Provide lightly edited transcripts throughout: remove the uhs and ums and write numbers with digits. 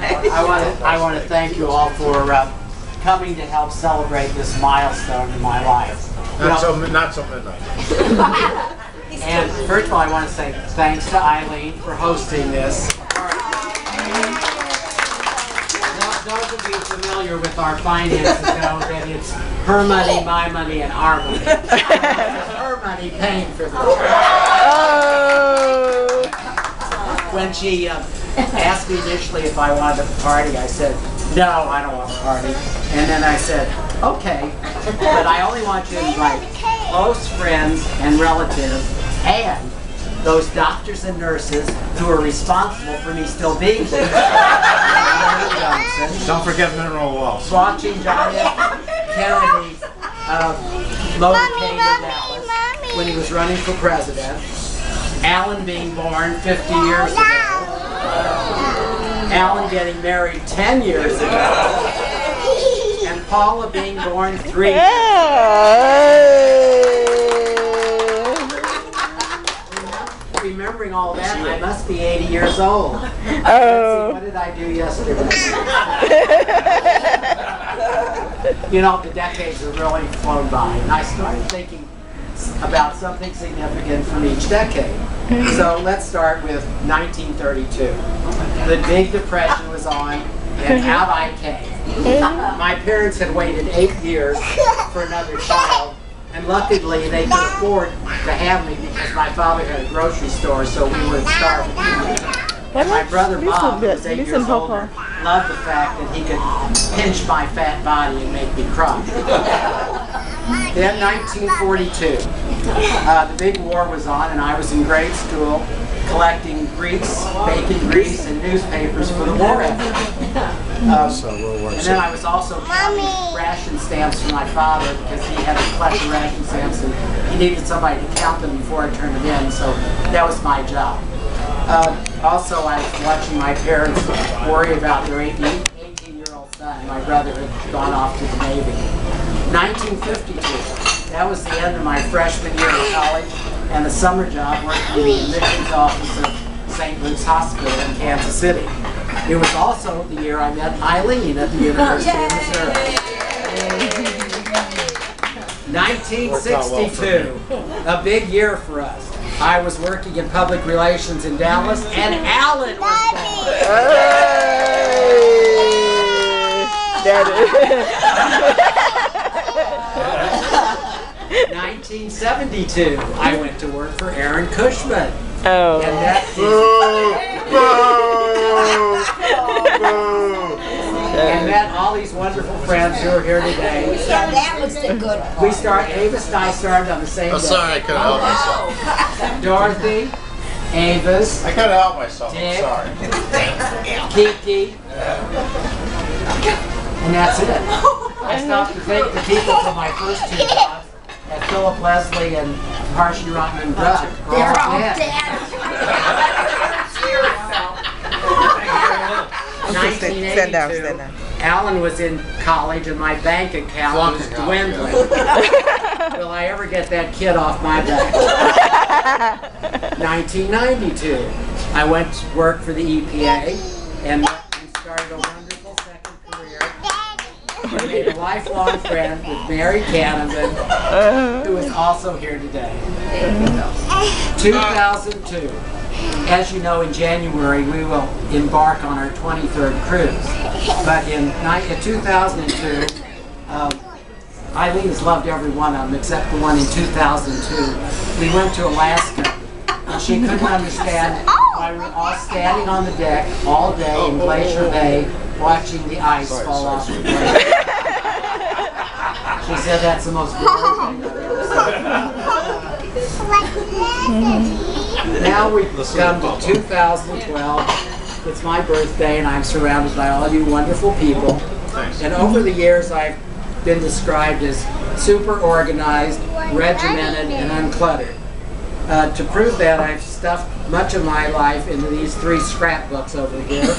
I want to thank you all for coming to help celebrate this milestone in my life. Not so midnight. And first of all, I want to say thanks to Eileen for hosting this. Those of you familiar with our finances know that it's her money, my money, and our money. It's her money paying for this. Oh. When she asked me initially if I wanted a party, I said, no, I don't want a party. And then I said, okay, but I only want you to invite close friends and relatives and those doctors and nurses who are responsible for me still being here. Don't forget Mineral Wells. Watching John F. Kennedy motorcade in Dallas when he was running for president. Alan being born 50 years ago. Alan getting married 10 years ago. And Paula being born 3 years ago. Remembering all that, I must be 80 years old. Oh. What did I do yesterday? You know, the decades have really flown by, and I started thinking about something significant from each decade. So let's start with 1932. The Big Depression was on, and out I came. My parents had waited 8 years for another child. And luckily, they could afford to have me because my father had a grocery store, so we weren't starving. And my brother Bob, who was 8 years older, loved the fact that he could pinch my fat body and make me cry. Then 1942, the big war was on, and I was in grade school collecting grease, bacon grease, and newspapers for the war effort. And then I was also counting ration stamps for my father because he had a collection of ration stamps and he needed somebody to count them before I turned them in, so that was my job. Also, I was watching my parents worry about their 18-year-old son. My brother had gone off to the Navy. 1952, that was the end of my freshman year of college and a summer job working in the admissions office of St. Luke's Hospital in Kansas City. It was also the year I met Eileen at the University of Missouri. 1962, a big year for us. I was working in public relations in Dallas, and Alan was born. 1972, I went to work for Aaron Cushman. Oh. And that and met all these wonderful friends who are here today. Yeah, that was the good part. Avis and I started on the same day. Sorry, I couldn't help myself. Dorothy, Avis, I couldn't help myself. Dick, Sorry. Kiki, and that's it. I stopped to thank the people for my first 2 jobs at Philip Leslie and Harshey Rotman Brother. They're all dead. 1982, Alan was in college and my bank account was dwindling. Will I ever get that kid off my back? 1992, I went to work for the EPA and started a wonderful second career. I made a lifelong friend with Mary Canavan, who is also here today. 2002. As you know, in January we will embark on our 23rd cruise. But in 2002, Eileen has loved every one of them except the one in 2002. We went to Alaska, and she couldn't understand why we were all standing on the deck all day in Glacier Bay watching the ice fall off the glacier. She said that's the most boring thing I've ever seen. Now we've come to 2012. It's my birthday and I'm surrounded by all you wonderful people. Thanks. And over the years I've been described as super organized, regimented, and uncluttered. To prove that, I've stuffed much of my life into these 3 scrapbooks over here.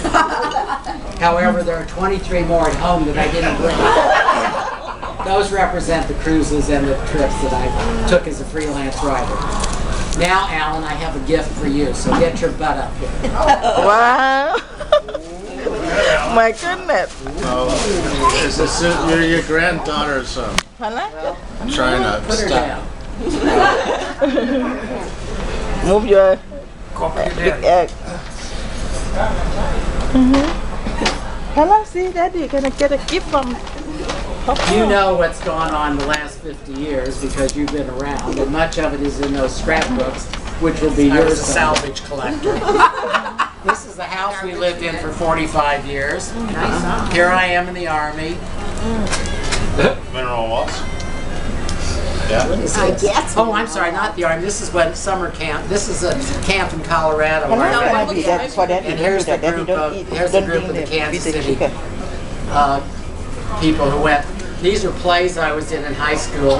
However, there are 23 more at home that I didn't bring. Those represent the cruises and the trips that I took as a freelance writer. Now, Alan, I have a gift for you, so get your butt up here. Wow. My goodness. Is this your granddaughter's Paula? trying to Put her stop? down. Move your big egg. Paula, see, Daddy gonna get a gift from Papa. You know what's gone on the last 50 years because you've been around, and much of it is in those scrapbooks, which will be yours. A salvage collector. This is the house we lived in for 45 years. Here I am in the Army. Mineral walls. Yeah. I guess. Oh, I'm sorry, not the Army. This is when summer camp. This is a camp in Colorado. Paula, where I gonna met- be that for Daddy. And here's the Daddy group don't of eat. here's the Don't group of bring the them Kansas with the City chicken. people who went. These are plays I was in high school.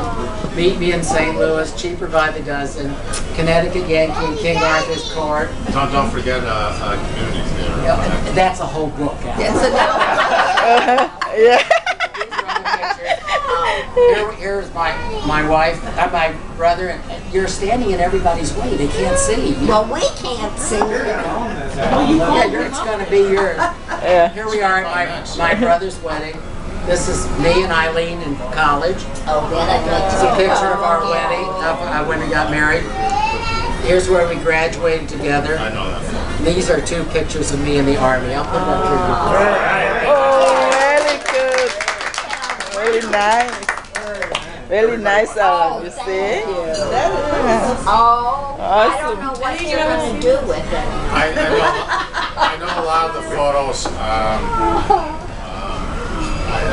Meet Me in St. Louis, Cheaper by the Dozen, Connecticut Yankee in King Arthur's Court. Don't forget community theater. That's a whole book. Al. It's a no. Yeah. Here's my wife, my brother, and you're standing in everybody's way. They can't see. Well, we can't see. Yeah, it's going to be yours. Yeah. Here we are at my brother's wedding. This is me and Eileen in college. Oh, then I'd like to It's a picture of our wedding when we got married. Here's where we graduated together. I know that. These are two pictures of me in the Army. I'll put it up here. Oh, very good. Very nice. Very nice, you see? Oh, I don't Awesome. know what you're going to do with it. I know a lot of the photos.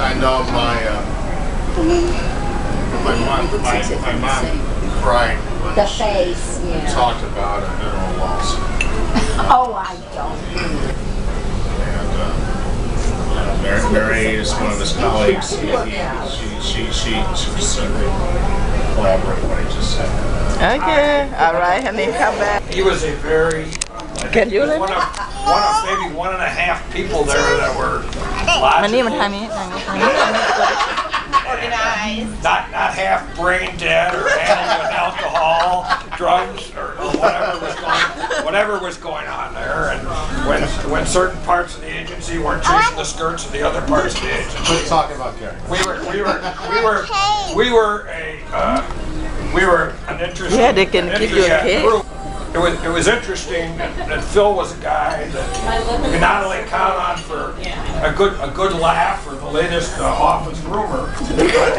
I know my mom cried when The she face, yeah. talked about mineral walls. Oh, I don't. And Mary is one of his colleagues. She collaborate what he just said. Okay, all right, honey, come back. He was a very Can you let me? one of maybe 1.5 people there that were มานี่มันทางนี้ not half brain dead or handled with alcohol, drugs, or whatever was going on there. And when certain parts of the agency weren't chasing the skirts of the other parts of the agency, Quit talking about Gary. we were an interesting. Yeah, they can give you a cake. group. It was interesting that Phil was a guy that you could not only count on for a good laugh or the latest office rumor, but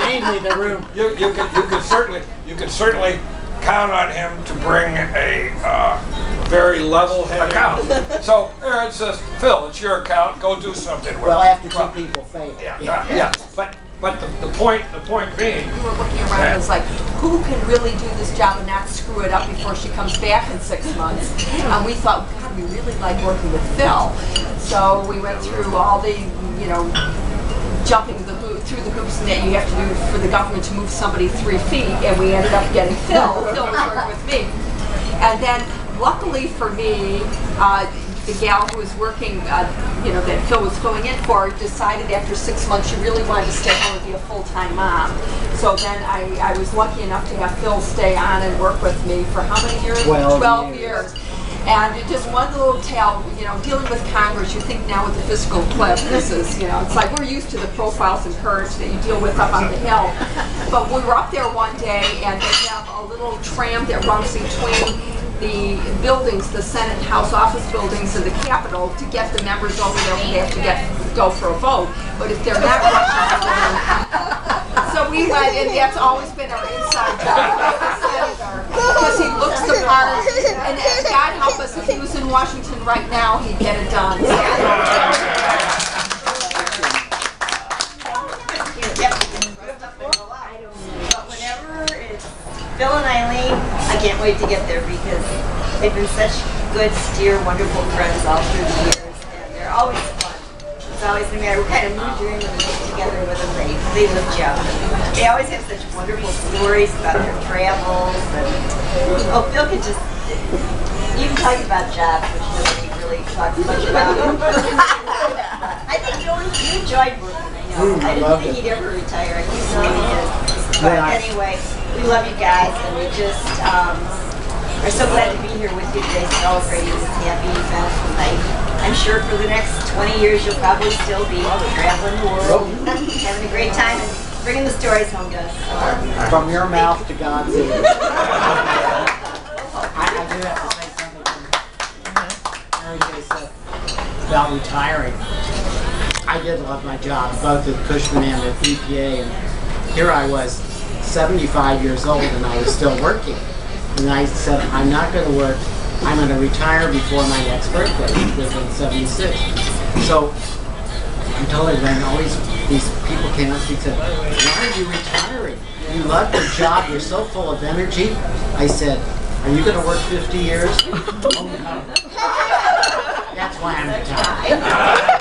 Mainly the room. you could certainly count on him to bring a very level-headed account. So there it says, Phil, it's your account. Go do something with Well, it. after two people fail. Yeah. But the point being, We were looking around, it was like, who can really do this job and not screw it up before she comes back in 6 months? And we thought, God, we really like working with Phil. So we went through all the, jumping through the hoops that you have to do for the government to move somebody 3 feet, and we ended up getting Phil. Phil was working with me. And then, luckily for me, the gal who was working, that Phil was filling in for, decided after 6 months she really wanted to stay home and be a full-time mom. So then I was lucky enough to have Phil stay on and work with me for how many years? 12 years. And just one little tale, dealing with Congress, you think now with the fiscal cliff, this is, it's like we're used to the profiles and courage that you deal with up on the hill. But we were up there one day and they have a little tram that runs between the buildings, the Senate and House office buildings and the Capitol to get the members over there when they have to go for a vote. But if they're not rushing so we went, and that's always been our inside job with the senator, because he looks the part, and God help us, if he was in Washington right now, he'd get it done. But whenever it's Phil and Eileen, I can't wait to get there because they've been such good, dear, wonderful friends all through the years, and they're always fun. It's always no matter what kind of mood you're in when you get together with them, they lift you up. They always have such wonderful stories about their travels, and Phil can just even talk about jobs, which nobody really talks much about. I think you enjoyed working. I didn't think he'd ever retire. I keep telling you. But anyway, we love you guys, and we just We're so glad to be here with you today celebrating this happy, eventful night. I'm sure for the next 20 years you'll probably still be traveling the world, having a great time and bringing the stories home to us. From your mouth to God's ears. I do have to say something Mary J said about retiring. I did love my job, both at Cushman and at EPA, and here I was, 75 years old, and I was still working. And I said, I'm not going to work. I'm going to retire before my next birthday, which was in 76. So I told her when always these people came up to me and said, why are you retiring? You love your job. You're so full of energy. I said, are you going to work 50 years? Oh, no. That's why I'm retiring.